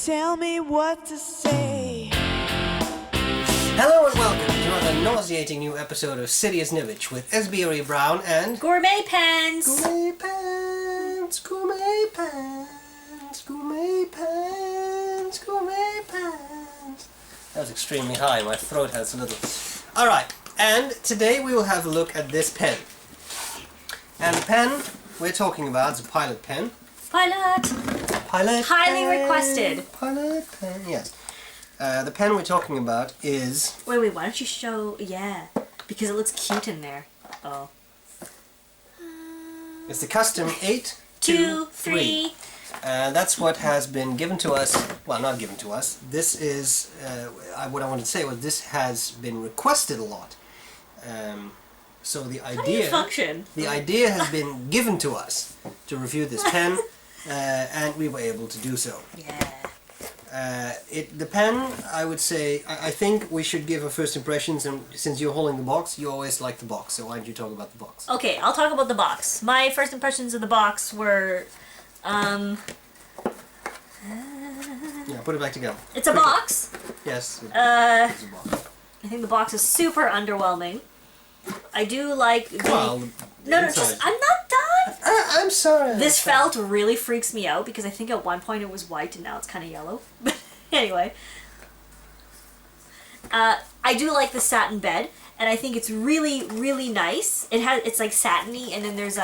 tell me what to say. Hello and welcome to another nauseating new episode of City's Nibbage with sbrebrown and Gourmet Pens! Gourmet Pens, Gourmet Pens, Gourmet Pens, Gourmet Pens. That was extremely high, my throat hurts a little. Alright, and today we will have a look at this pen. And the pen we're talking about is a Pilot pen. Pilot! Highly pen. requested. Pilot pen, yes. The pen we're talking about is... Wait, why don't you show... Yeah, because it looks cute in there. Oh. It's the custom 823. That's what has been given to us. Well, not given to us. This is... what I wanted to say was this has been requested a lot. So the idea... How do you function? The idea has been given to us to review this pen, and we were able to do so. Yeah. The pen, I would say, I think we should give our first impressions, and since you're holding the box, you always like the box, so why don't you talk about the box? Okay, I'll talk about the box. My first impressions of the box were, Yeah, put it back together. It's a box. Yes, it's a box. I think the box is super underwhelming. I do like the... Well, No, just, I'm not done! I'm sorry. This felt really freaks me out because I think at one point it was white and now it's kind of yellow. But anyway. I do like the satin bed and I think it's really, really nice. It's like satiny and then there's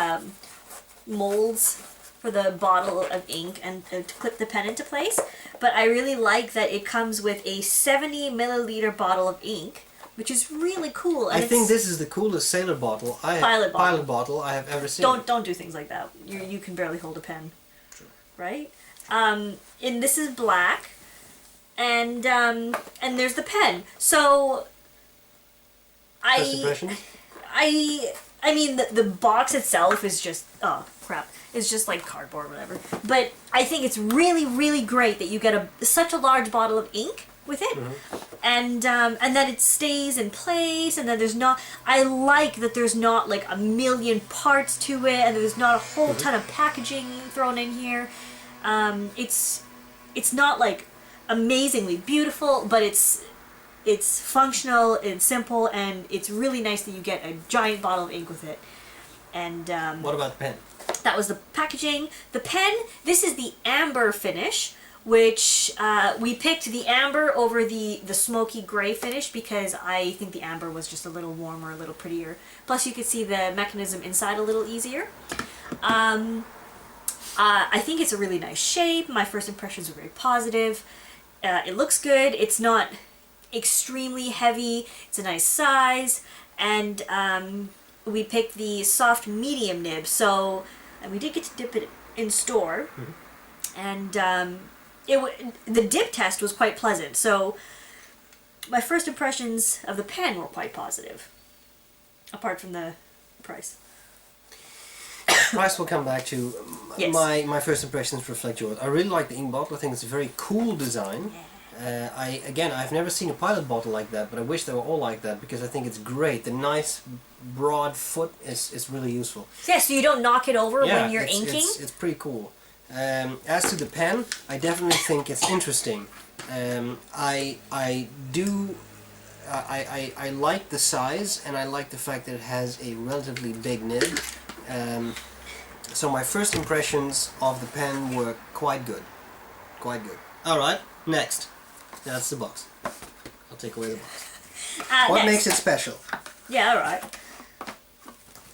molds for the bottle of ink and to clip the pen into place. But I really like that it comes with a 70 milliliter bottle of ink, which is really cool. And I think this is the coolest sailor bottle Pilot bottle I have ever seen. Don't do things like that. You can barely hold a pen. True. Right? And this is black. And there's the pen. So First impressions? I mean the box itself is just it's just like cardboard or whatever. But I think it's really, really great that you get such a large bottle of ink with it, and that it stays in place, and that there's not. I like that there's not like a million parts to it, and there's not a whole ton of packaging thrown in here. It's not like amazingly beautiful, but it's functional and simple, and it's really nice that you get a giant bottle of ink with it. And what about the pen? That was the packaging. The pen. This is the amber finish, which we picked the amber over the smoky gray finish because I think the amber was just a little warmer, a little prettier. Plus you could see the mechanism inside a little easier. I think it's a really nice shape. My first impressions were very positive. It looks good. It's not extremely heavy. It's a nice size. And we picked the soft medium nib. So, and we did get to dip it in store. And the dip test was quite pleasant, so my first impressions of the pen were quite positive, apart from the price. Price will come back to. Yes. My first impressions reflect yours. I really like the ink bottle. I think it's a very cool design. I've never seen a Pilot bottle like that, but I wish they were all like that because I think it's great. The nice broad foot is really useful. Yeah, so you don't knock it over when you're inking? It's pretty cool. As to the pen, I definitely think it's interesting. I like the size, and I like the fact that it has a relatively big nib. So my first impressions of the pen were quite good. Quite good. Alright, next. That's the box. I'll take away the box. What makes it special? Yeah, alright.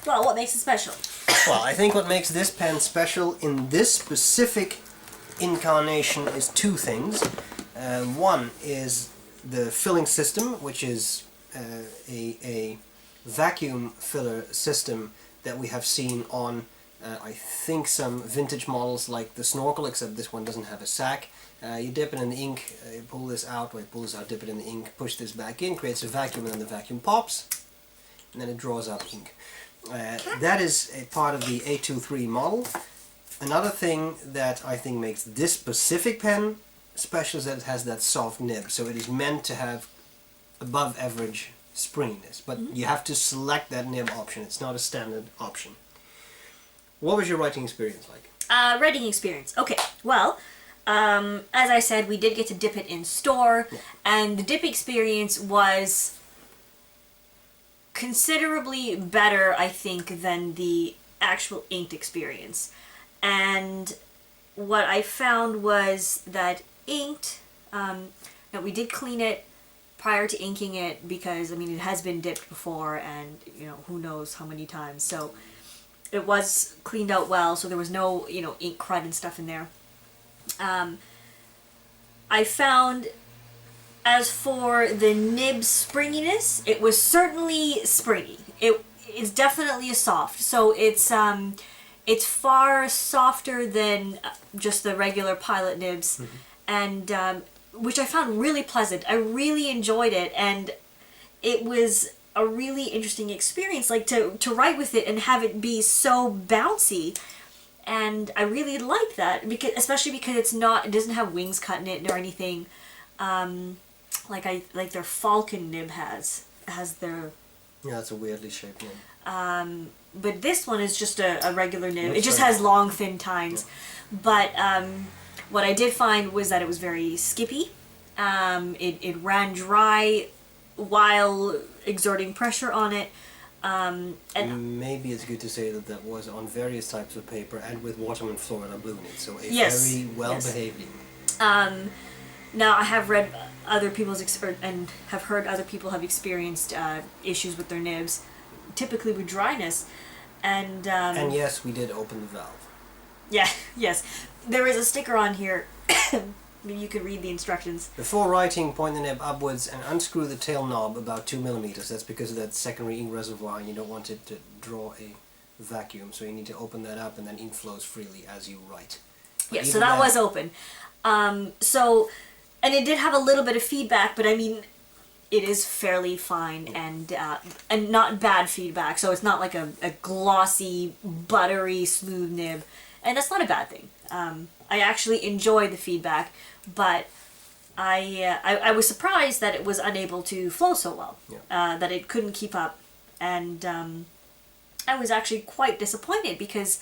Well, what makes it special? Well, I think what makes this pen special in this specific incarnation is two things. One is the filling system, which is a vacuum filler system that we have seen on, I think, some vintage models like the Snorkel, except this one doesn't have a sack. You dip it in the ink, pull this out, dip it in the ink, push this back in, creates a vacuum, and then the vacuum pops, and then it draws out ink. That is a part of the 823 model. Another thing that I think makes this specific pen special is that it has that soft nib, so it is meant to have above average springiness, but you have to select that nib option. It's not a standard option. What was your writing experience like? Writing experience. Okay, well, As I said, we did get to dip it in store, and the dip experience was considerably better, I think, than the actual inked experience. And what I found was that inked, now we did clean it prior to inking it because, I mean, it has been dipped before and, you know, who knows how many times. So it was cleaned out well, so there was no, you know, ink crud and stuff in there. I found, as for the nib springiness, it was certainly springy. It's definitely a soft, so it's far softer than just the regular Pilot nibs, and which I found really pleasant. I really enjoyed it, and it was a really interesting experience, like to write with it and have it be so bouncy. And I really like that, because especially because it doesn't have wings cut in it or anything, like their Falcon nib has their. Yeah, it's a weirdly shaped nib. But this one is just a regular nib. It just has long, thin tines. Yeah. But what I did find was that it was very skippy. It ran dry while exerting pressure on it. And maybe it's good to say that that was on various types of paper and with Waterman Florida blue in it, so a very well-behaved ink. Now I have read other people's and have heard other people have experienced issues with their nibs, typically with dryness, and yes, we did open the valve. Yeah, yes, there is a sticker on here. Maybe you could read the instructions. Before writing, point the nib upwards and unscrew the tail knob about 2 millimeters. That's because of that secondary ink reservoir, and you don't want it to draw a vacuum, so you need to open that up and then ink flows freely as you write. Yeah, so that was open. And it did have a little bit of feedback, but I mean, it is fairly fine and not bad feedback, so it's not like a glossy, buttery, smooth nib, and that's not a bad thing. I actually enjoyed the feedback, but I was surprised that it was unable to flow so well, that it couldn't keep up, and I was actually quite disappointed because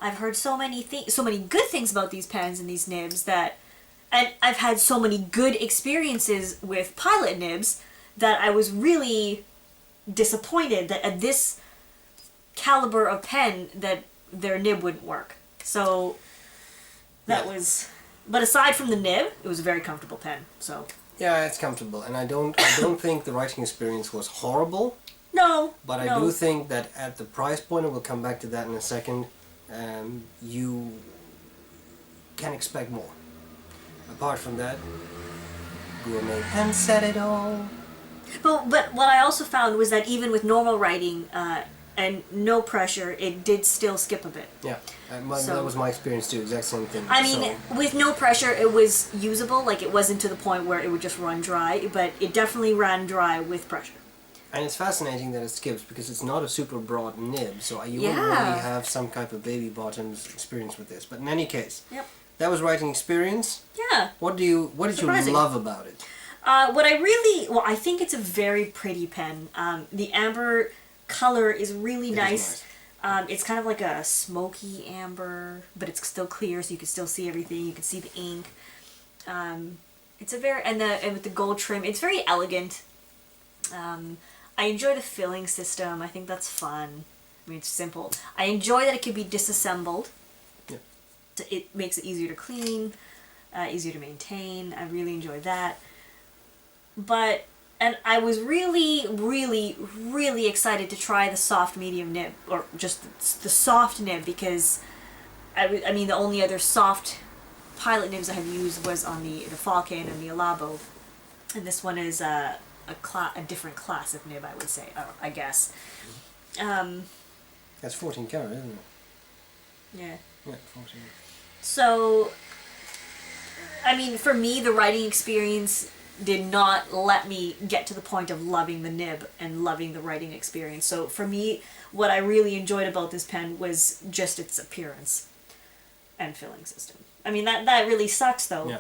I've heard so many good things about these pens and these nibs and I've had so many good experiences with Pilot nibs that I was really disappointed that at this caliber of pen that their nib wouldn't work. So that was, but aside from the nib, it was a very comfortable pen. So yeah, it's comfortable, and I don't think the writing experience was horrible. No, but I do think that at the price point, and we'll come back to that in a second, you can expect more. Apart from that, gourmet pen said it all. But what I also found was that even with normal writing and no pressure, it did still skip a bit. Yeah, that was my experience too, exact same thing. I mean, with no pressure, it was usable, like it wasn't to the point where it would just run dry, but it definitely ran dry with pressure. And it's fascinating that it skips because it's not a super broad nib, so you wouldn't really have some type of baby bottoms experience with this. But in any case, that was writing experience. Yeah. What did you love about it? I think it's a very pretty pen. The amber color is really nice. It's kind of like a smoky amber, but it's still clear, so you can still see everything. You can see the ink. It's a very and with the gold trim, it's very elegant. I enjoy the filling system. I think that's fun. I mean, it's simple. I enjoy that it can be disassembled. Yeah. It makes it easier to clean, easier to maintain. I really enjoy that. And I was really, really, really excited to try the soft medium nib, or just the soft nib, because I mean the only other soft Pilot nibs I have used was on the Falcon and the Alabo, and this one is a different class of nib, I would say, I guess. That's 14 karat, isn't it? Yeah. Yeah, 14. So, I mean, for me, the writing experience did not let me get to the point of loving the nib and loving the writing experience. So for me, what I really enjoyed about this pen was just its appearance and filling system. I mean, that really sucks, though. Yeah.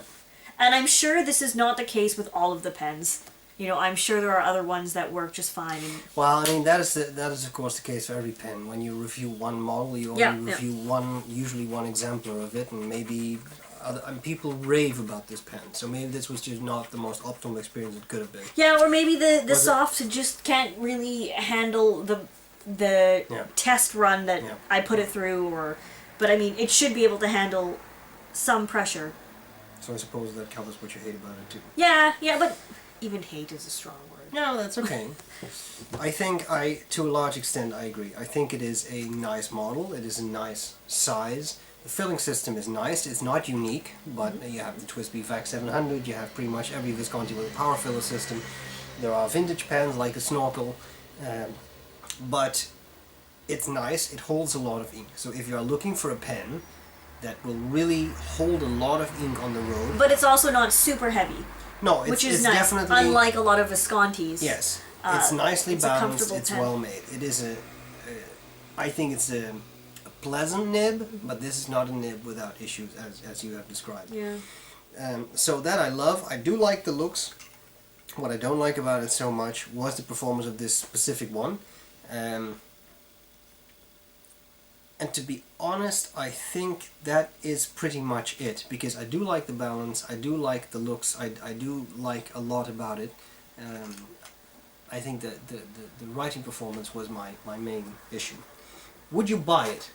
And I'm sure this is not the case with all of the pens. You know, I'm sure there are other ones that work just fine. Well, I mean, that is of course the case for every pen. When you review one model, you only review usually one exemplar of it, and maybe people rave about this pen. So maybe this was just not the most optimal experience it could have been. Yeah, or maybe the Was it- soft just can't really handle the Yeah. test run that Yeah. I put it through, but I mean, it should be able to handle some pressure. So I suppose that covers what you hate about it too. Yeah, but even hate is a strong word. No, that's okay. I think to a large extent, I agree. I think it is a nice model. It is a nice size. The filling system is nice. It's not unique, but you have the TWSBI VAC 700. You have pretty much every Visconti with a power filler system. There are vintage pens like a Snorkel, but it's nice. It holds a lot of ink. So if you are looking for a pen that will really hold a lot of ink on the road, But it's also not super heavy, no, it's, which is it's nice. definitely Unlike a lot of Viscontis. yes. It's nicely it's a balanced. comfortable It's pen. well made. It is I think it's a pleasant nib, but this is not a nib without issues, as you have described. Yeah. So that I love. I do like the looks. What I don't like about it so much was the performance of this specific one. And to be honest, I think that is pretty much it, because I do like the balance, I do like the looks, I do like a lot about it. I think that the writing performance was my main issue. Would you buy it?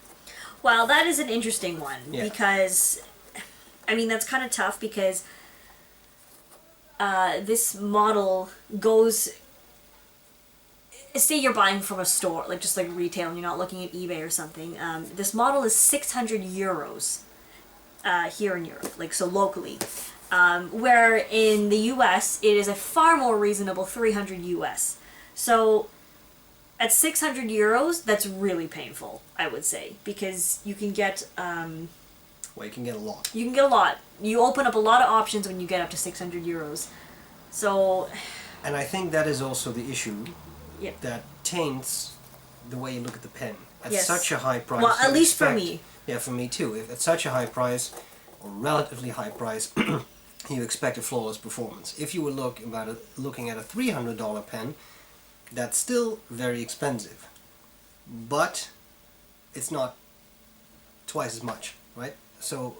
Well, that is an interesting one, Yeah. because, I mean, that's kind of tough, because this model goes, say you're buying from a store, like just like retail, and you're not looking at eBay or something. This model is 600 euros here in Europe, like so locally. Where in the US, it is a far more reasonable 300 US. So at 600 euros, that's really painful, I would say, because you can get Well, you can get a lot. you can get a lot. You open up a lot of options when you get up to 600 euros. So, And I think that is also the issue yeah. that taints the way you look at the pen. At Yes. such a high price. Well, at you least for expect- me. Yeah, for me too. If at such a high price, or relatively high price, you expect a flawless performance. If you were looking at a $300 pen, that's still very expensive. But it's not twice as much, right? So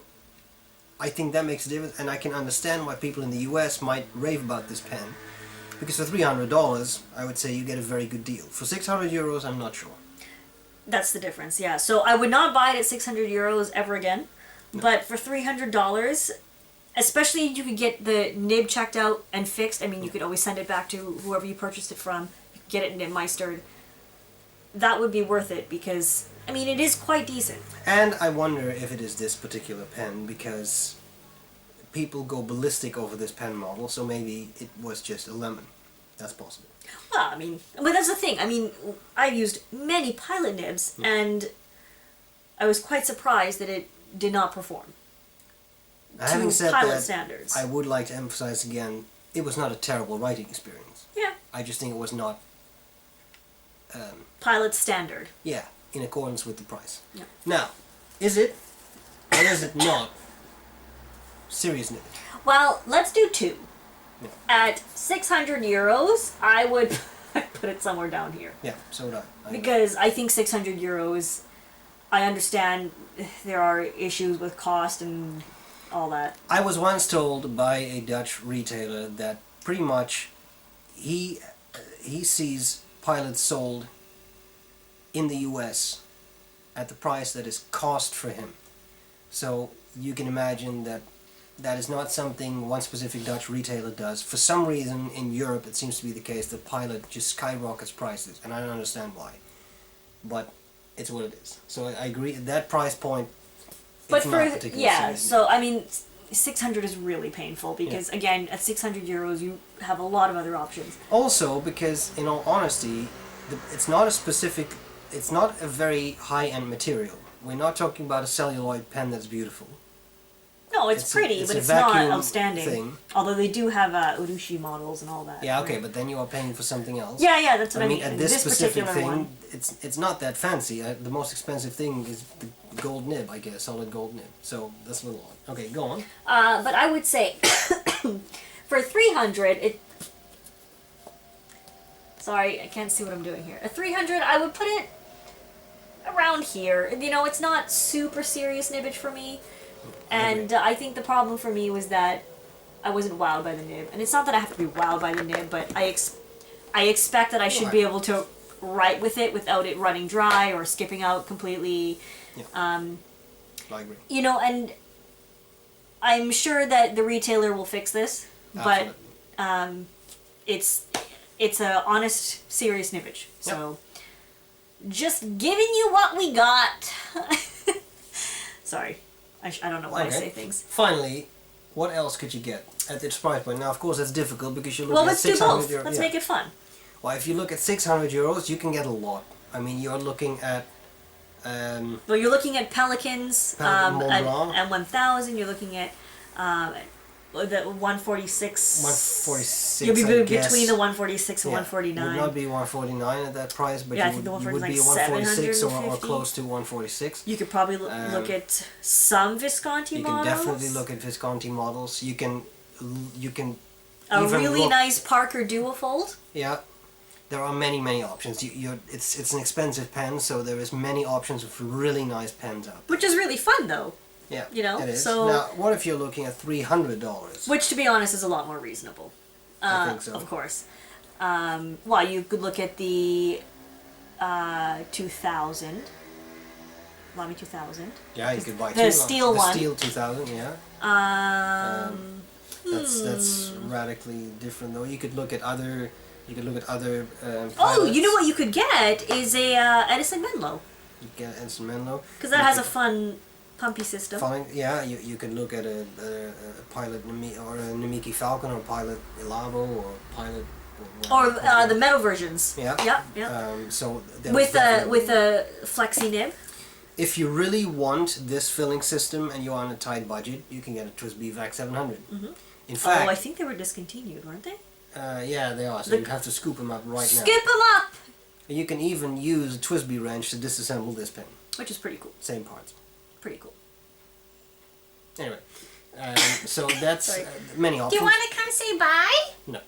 I think that makes a difference, and I can understand why people in the US might rave about this pen. Because for $300, I would say you get a very good deal. For 600 euros, I'm not sure. That's the difference, yeah. So I would not buy it at 600 euros ever again. No. But for $300, especially if you could get the nib checked out and fixed, I mean, you could always send it back to whoever you purchased it from, you could get it nib-meistered. That would be worth it, because, I mean, it is quite decent. And I wonder if it is this particular pen, because people go ballistic over this pen model, so maybe it was just a lemon. That's possible. Well, I mean, but that's the thing. I mean, I've used many Pilot nibs, and I was quite surprised that it did not perform Having to said Pilot that, standards. I would like to emphasize again, it was not a terrible writing experience. Yeah, I just think it was not, Pilot standard. yeah, in accordance with the price. Yeah. Now, is it, or is it not, serious Nibbage? Well, let's do two. Yeah. At 600 euros, I would put it somewhere down here. Yeah, so would I. Because I think 600 euros, I understand there are issues with cost and all that. I was once told by a Dutch retailer that pretty much he sees Pilots sold in the US at the price that is cost for him. So you can imagine that that is not something one specific Dutch retailer does. For some reason in Europe it seems to be the case that Pilot just skyrockets prices, and I don't understand why. But it's what it is. So I agree at that price point. But It's not for, particularly yeah, serious. so I mean, 600 is really painful because, again, at 600 euros, you have a lot of other options. Also, because in all honesty, it's not a specific, it's not a very high-end material. We're not talking about a celluloid pen that's beautiful. No, it's It's a- pretty, it's but a it's not vacuum outstanding. thing. Although they do have Urushi models and all that. Yeah, okay, but then you are paying for something else. Yeah, that's what I mean. at this specific particular thing, one. it's not that fancy. The most expensive thing is the gold nib, I guess, solid gold nib. So that's a little odd. Okay, go on. But I would say for 300, it. Sorry, I can't see what I'm doing here. At 300, I would put it around here. You know, it's not super serious nibbage for me. And I think the problem for me was that I wasn't wowed by the nib. And it's not that I have to be wowed by the nib, but I expect that I should be able to write with it without it running dry or skipping out completely. Yeah. I agree. You know, and I'm sure that the retailer will fix this, Absolutely. but it's a honest, serious Nibbage. So just giving you what we got. Sorry, I don't know why I say things. Finally, what else could you get at this price point? Now, of course, that's difficult because you're looking Well, at let's do 600 both. euros. Let's make it fun. Well, if you look at 600 euros, you can get a lot. I mean, you're looking at. Well, you're looking at Pelicans Pelican at Mont Blanc. 1,000. You're looking at the 146. 146. You'll be I guess. between the 146 and It 149. would not be 149 at that price, but Yeah, I you think the would be 146 146 or 750. close to 146. You could probably look at some Visconti You can models. definitely look at Visconti models. You can A even really look, nice Parker Duofold. Yeah, there are many options. It's an expensive pen, so there is many options of really nice pens out there. Which is really fun, though. Yeah, You know, it is. so- Now, what if you're looking at $300? Which, to be honest, is a lot more reasonable. I think so. Of course. Well, you could look at the 2000. Lamy 2000. Yeah, you could buy The steel one. The steel 2000, yeah. That's radically different, though. You could look at other. You could look at other. Oh, pilots. you know what you could get is a Edison Menlo. You get Edison Menlo. Because that has a fun, pumpy system. Fine, yeah, you could look at a Pilot or a Namiki Falcon or Pilot Elavo or Pilot. Or the metal versions. Yeah. Yeah. So there With was a flexi nib. if you really want this filling system and you're on a tight budget, you can get a TWSBI VAC 700. In fact, Oh, I think they were discontinued, weren't they? yeah, they are. So you'd have to scoop them up right now. Skip them up! And you can even use a TWSBI wrench to disassemble this pen. Which is pretty cool. Same parts. Pretty cool. Anyway, so that's Sorry. many Do options. you want to come say bye? No,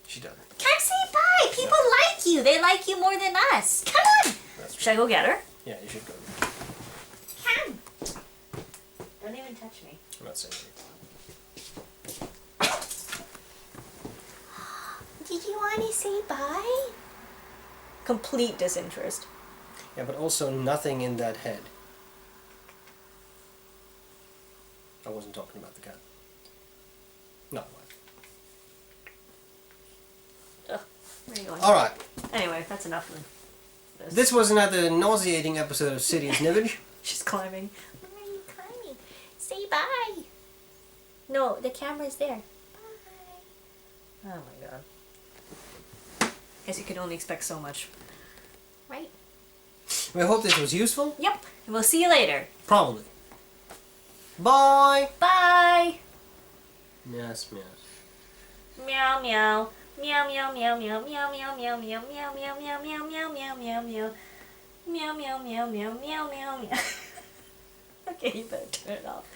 she doesn't. Come say bye. People like you. They like you more than us. Come on. That's true. Should I go get her? Yeah, you should go. Come. Don't even touch me. I'm not saying anything. Did you want to say bye? Complete disinterest. Yeah, but also nothing in that head. I wasn't talking about the cat. No. Ugh, where are you going? Alright, Anyway, that's enough of this. this was another nauseating episode of City's Nibbage. She's climbing. Where are you climbing? Say bye. No, the camera's there. Bye. Oh my god. Guess you can only expect so much. Right? We hope this was useful. Yep. And we'll see you later. Probably. Bye! Bye! Yes, yes. Meow meow. Meow meow meow meow meow meow meow meow meow meow meow meow meow meow meow meow. Meow meow meow meow meow meow meow. Okay, you better turn it off.